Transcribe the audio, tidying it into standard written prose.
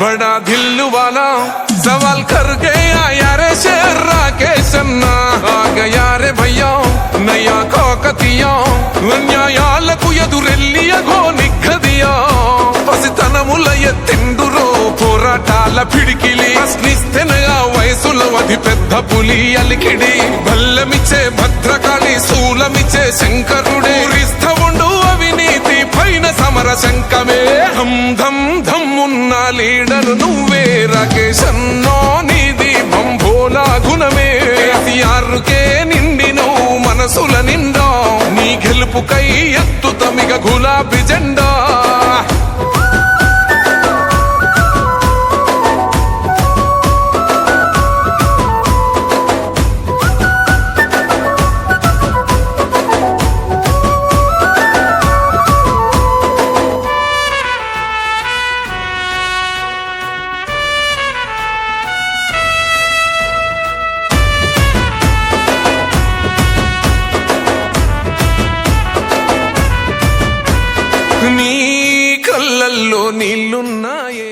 बड़ा दिल वाला सवाल कर गया यारे शेर राकेश अन्ना आ गया रे भैया नया काकतिया న్యాయాలకు ఎదురెల్లియగో నిగ్గదియా పసితనముల ఎత్తిండురో పోరాటాల పిడికిలి ప్రశ్నిస్తేనగా వయసులో అతి పెద్ద పులి అలికిడి బల్లమిచ్చే భద్రకాళి శూలమిచ్చే శంకరుడే రిస్తవుండు అవినీతి పైన సమర శంకమే ధం ధం ధమ్ ఉన్న లీడరు నువ్వే రాకేష్ అన్నో నీది బంభోలా గుణమే కేసీఆర్కే నిండినో మనసుల నిండా నీ గెలుపుకై ఎత్తుతమిగ గులాబీ జెండా నీ కళ్ళల్లో నీళ్లున్నాయే